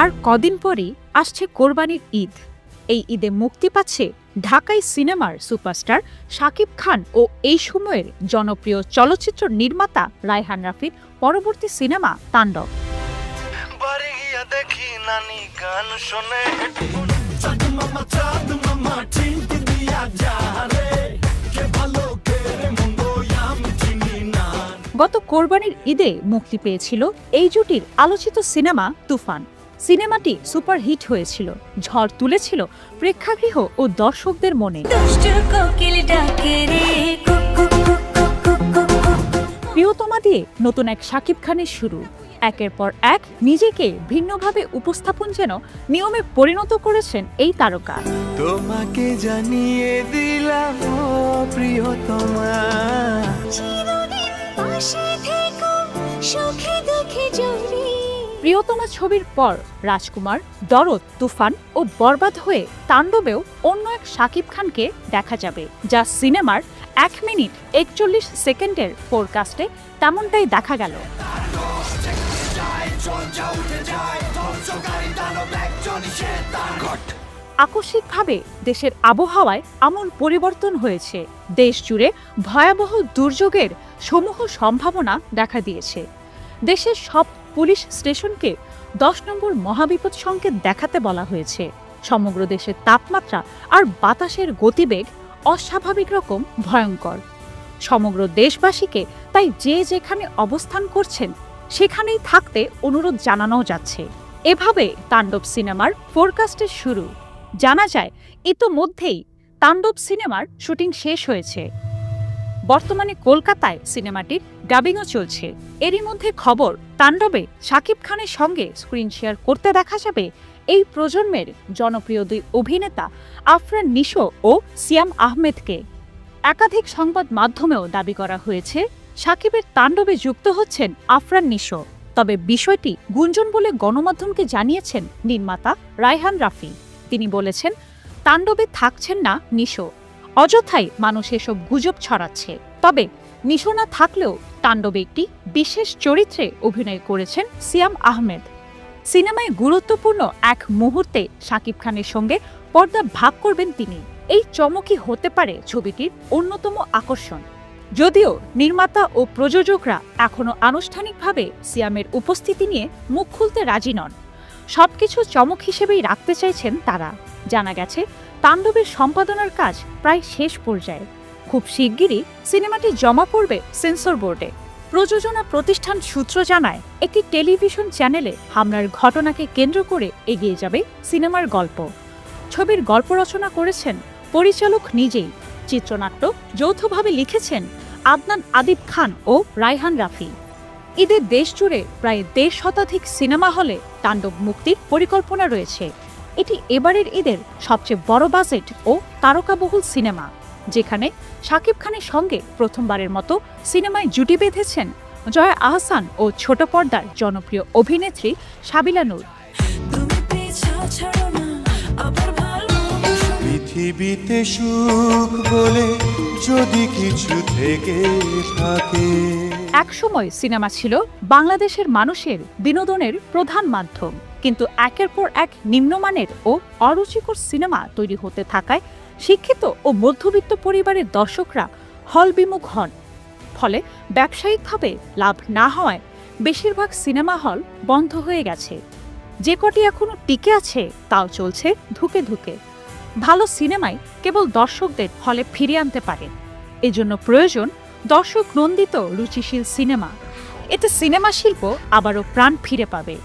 আর কদিন পরেই আসছে কোরবানির ঈদ। এই ঈদে মুক্তি পাচ্ছে ঢাকাই সিনেমার সুপারস্টার শাকিব খান ও এই সময়ের জনপ্রিয় চলচ্চিত্র নির্মাতা রায়হান রাফির পরবর্তী সিনেমা তাণ্ডব। গত কোরবানির ঈদে মুক্তি পেয়েছিল এই জুটির আলোচিত সিনেমা তুফান। সিনেমাটি সুপারহিট হয়েছিল, ঝড় তুলেছিল প্রেক্ষাগৃহ ও দর্শকদের মনে। প্রিয়তমা দিয়ে নতুন এক শাকিব খানের শুরু। একের পর এক নিজেকে ভিন্নভাবে উপস্থাপন যেন নিয়মে পরিণত করেছেন এই তারকা। তোমাকে জানিয়ে দিলাম প্রিয়তমা, প্রিয়তমা ছবির পর রাজকুমার, দরদ, তুফান ও বরবাদ হয়ে তাণ্ডবেও অন্য এক শাকিব খানকে দেখা যাবে, যা সিনেমার 1 মিনিট 41 সেকেন্ডের ফোরকাস্টে তেমনটাই দেখা গেল। আকস্মিকভাবে দেশের আবহাওয়ায় আমূল পরিবর্তন হয়েছে। দেশ জুড়ে ভয়াবহ দুর্যোগের সমূহ সম্ভাবনা দেখা দিয়েছে। দেশের সব পুলিশ স্টেশনকে 10 নম্বর মহাবিপদ সংকেত দেখাতে বলা হয়েছে। সমগ্র দেশের তাপমাত্রা আর বাতাসের গতিবেগ অস্বাভাবিক রকম ভয়ঙ্কর। সমগ্র দেশবাসীকে তাই যে যেখানে অবস্থান করছেন সেখানেই থাকতে অনুরোধ জানানো যাচ্ছে। এভাবে তাণ্ডব সিনেমার ফোরকাস্টের শুরু। জানা যায় ইতোমধ্যেই তাণ্ডব সিনেমার শুটিং শেষ হয়েছে। বর্তমানে কলকাতায় সিনেমাটির ডাবিংও চলছে। এরই মধ্যে খবর, তাণ্ডবে শাকিব খানের সঙ্গে স্ক্রিন শেয়ার করতে দেখা যাবে এই প্রজন্মের জনপ্রিয় 2 অভিনেতা আফরান নিশো ও সিয়াম আহমেদকে। একাধিক সংবাদ মাধ্যমেও দাবি করা হয়েছে শাকিবের তাণ্ডবে যুক্ত হচ্ছেন আফরান নিশো। তবে বিষয়টি গুঞ্জন বলে গণমাধ্যমকে জানিয়েছেন নির্মাতা রায়হান রাফি। তিনি বলেছেন, তাণ্ডবে থাকছেন না নিশো, অযথাই মানুষ এসব গুজব ছড়াচ্ছে। তবে নিশো না থাকলেও তাণ্ডবে একটি বিশেষ চরিত্রে অভিনয় করেছেন সিয়াম আহমেদ। সিনেমায় গুরুত্বপূর্ণ এক মুহূর্তে শাকিব খানের সঙ্গে পর্দা ভাগ করবেন তিনি। এই চমকই হতে পারে ছবিটির অন্যতম আকর্ষণ। যদিও নির্মাতা ও প্রযোজকরা এখনও আনুষ্ঠানিকভাবে সিয়ামের উপস্থিতি নিয়ে মুখ খুলতে রাজি নন। সবকিছু চমক হিসেবেই রাখতে চাইছেন তারা। জানা গেছে তাণ্ডবের সম্পাদনার কাজ প্রায় শেষ পর্যায়ে। খুব শিগগিরই সিনেমাটি জমা পড়বে সেন্সর বোর্ডে। প্রযোজনা প্রতিষ্ঠান সূত্র জানায়, একটি টেলিভিশন চ্যানেলে হামলার ঘটনাকে কেন্দ্র করে এগিয়ে যাবে সিনেমার গল্প। ছবির গল্প রচনা করেছেন পরিচালক নিজেই। চিত্রনাট্য যৌথভাবে লিখেছেন আদনান আদিব খান ও রায়হান রাফি। ঈদে দেশ জুড়ে প্রায় 1.5 শতাধিক সিনেমা হলে তাণ্ডব মুক্তির পরিকল্পনা রয়েছে। এটি এবারের ঈদের সবচেয়ে বড় বাজেট ও তারকাবহুল সিনেমা, যেখানে শাকিব খানের সঙ্গে প্রথমবারের মতো সিনেমায় জুটি বেঁধেছেন জয়া আহসান ও ছোট পর্দার জনপ্রিয় অভিনেত্রী সাবিলা নূর। পৃথিবীতে সুখ বলে যদি কিছু থেকে থাকে। একসময় সিনেমা ছিল বাংলাদেশের মানুষের বিনোদনের প্রধান মাধ্যম, কিন্তু একের পর এক নিম্নমানের ও অরুচিকর সিনেমা তৈরি হতে থাকায় শিক্ষিত ও মধ্যবিত্ত পরিবারের দর্শকরা হল বিমুখ হন। ফলে ব্যবসায়িকভাবে লাভ না হওয়ায় বেশিরভাগ সিনেমা হল বন্ধ হয়ে গেছে। যে কটি এখনো টিকে আছে তাও চলছে ধুকে ধুকে। ভালো সিনেমাই কেবল দর্শকদের হলে ফিরিয়ে আনতে পারে। এজন্য প্রয়োজন দর্শক নন্দিত রুচিশীল সিনেমা। এতে সিনেমা শিল্প আবারও প্রাণ ফিরে পাবে।